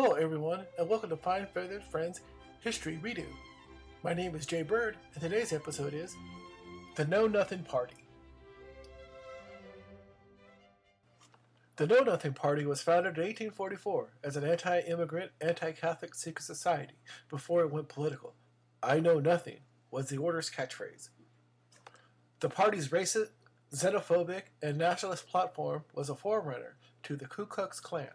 Hello everyone, and welcome to Fine Feathered Friends History Redo. My name is Jay Bird, and today's episode is The Know Nothing Party. The Know Nothing Party was founded in 1844 as an anti-immigrant, anti-Catholic secret society before it went political. I know nothing was the order's catchphrase. The party's racist, xenophobic, and nationalist platform was a forerunner to the Ku Klux Klan.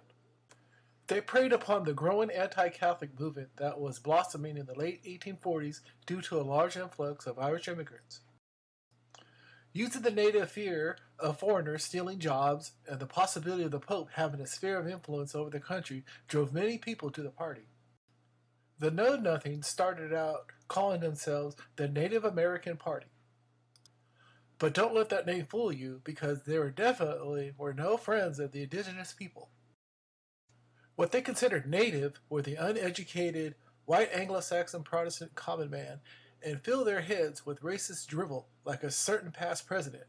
They preyed upon the growing anti-Catholic movement that was blossoming in the late 1840s due to a large influx of Irish immigrants. Using the native fear of foreigners stealing jobs and the possibility of the Pope having a sphere of influence over the country drove many people to the party. The Know Nothings started out calling themselves the Native American Party. But don't let that name fool you, because there definitely were no friends of the indigenous people. What they considered native were the uneducated, white Anglo-Saxon Protestant common man, and filled their heads with racist drivel like a certain past president.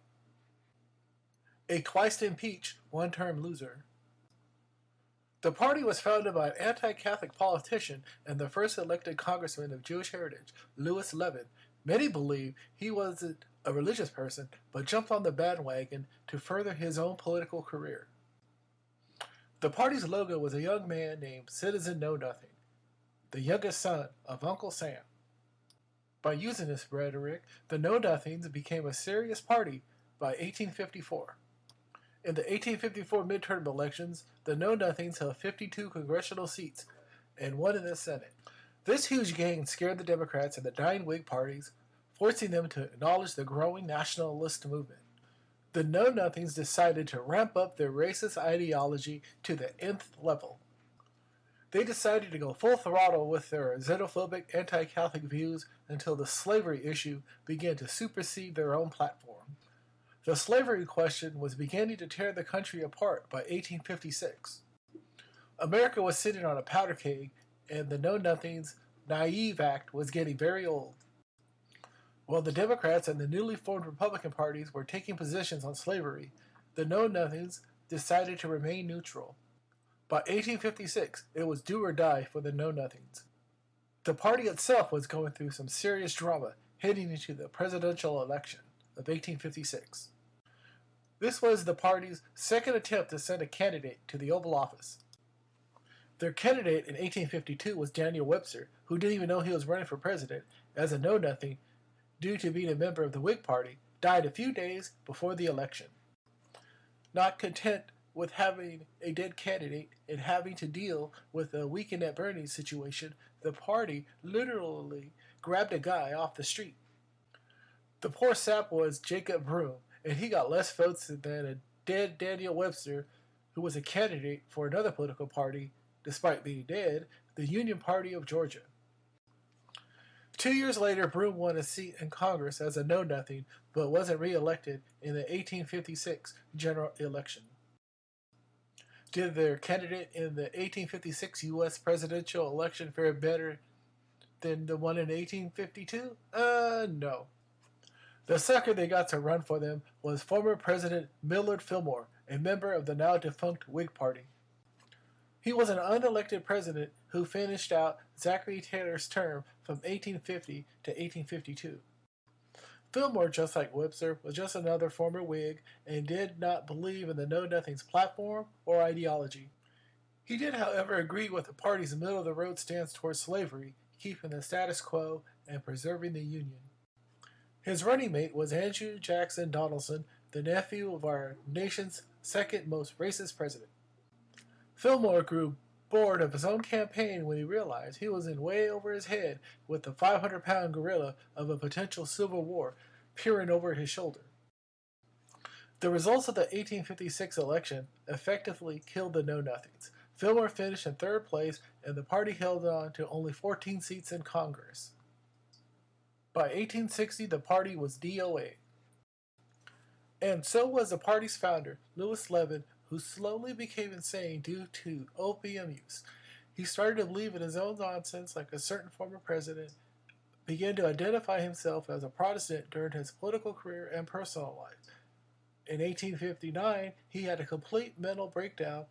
A twice impeached, one-term loser. The party was founded by an anti-Catholic politician and the first elected congressman of Jewish heritage, Louis Levin. Many believe he wasn't a religious person, but jumped on the bandwagon to further his own political career. The party's logo was a young man named Citizen Know Nothing, the youngest son of Uncle Sam. By using this rhetoric, the Know Nothings became a serious party by 1854. In the 1854 midterm elections, the Know Nothings held 52 congressional seats and one in the Senate. This huge gain scared the Democrats and the dying Whig parties, forcing them to acknowledge the growing nationalist movement. The Know Nothings decided to ramp up their racist ideology to the nth level. They decided to go full throttle with their xenophobic, anti-Catholic views until the slavery issue began to supersede their own platform. The slavery question was beginning to tear the country apart by 1856. America was sitting on a powder keg, and the Know Nothings' Naive Act was getting very old. While the Democrats and the newly formed Republican parties were taking positions on slavery, the Know Nothings decided to remain neutral. By 1856, it was do or die for the Know Nothings. The party itself was going through some serious drama heading into the presidential election of 1856. This was the party's second attempt to send a candidate to the Oval Office. Their candidate in 1852 was Daniel Webster, who didn't even know he was running for president, as a Know Nothing, due to being a member of the Whig Party, died a few days before the election. Not content with having a dead candidate and having to deal with a weekend at Bernie's situation, the party literally grabbed a guy off the street. The poor sap was Jacob Broom, and he got less votes than a dead Daniel Webster, who was a candidate for another political party, despite being dead, the Union Party of Georgia. 2 years later, Broom won a seat in Congress as a Know Nothing, but wasn't re-elected in the 1856 general election. Did their candidate in the 1856 U.S. presidential election fare better than the one in 1852? No. The sucker they got to run for them was former President Millard Fillmore, a member of the now defunct Whig Party. He was an unelected president who finished out Zachary Taylor's term from 1850 to 1852. Fillmore, just like Webster, was just another former Whig and did not believe in the Know Nothing's platform or ideology. He did, however, agree with the party's middle-of-the-road stance towards slavery, keeping the status quo and preserving the Union. His running mate was Andrew Jackson Donaldson, the nephew of our nation's second most racist president. Fillmore grew bored of his own campaign when he realized he was in way over his head with the 500-pound gorilla of a potential civil war peering over his shoulder. The results of the 1856 election effectively killed the Know Nothings. Fillmore finished in third place, and the party held on to only 14 seats in Congress. By 1860, the party was DOA. And so was the party's founder, Louis Levin, who slowly became insane due to opium use. He started to believe in his own nonsense like a certain former president, began to identify himself as a Protestant during his political career and personal life. In 1859, he had a complete mental breakdown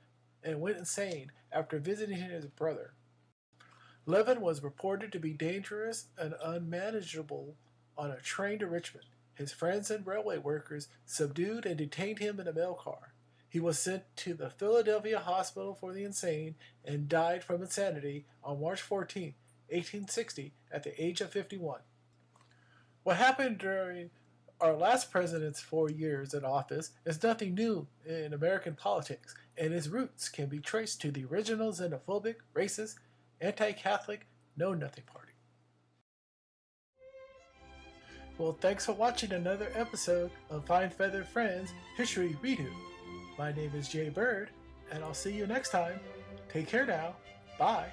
and went insane after visiting his brother. Levin was reported to be dangerous and unmanageable on a train to Richmond. His friends and railway workers subdued and detained him in a mail car. He was sent to the Philadelphia Hospital for the Insane and died from insanity on March 14, 1860, at the age of 51. What happened during our last president's 4 years in office is nothing new in American politics, and its roots can be traced to the original xenophobic, racist, anti-Catholic, know-nothing party. Well, thanks for watching another episode of Fine Feathered Friends History Redo. My name is Jay Bird, and I'll see you next time. Take care now. Bye.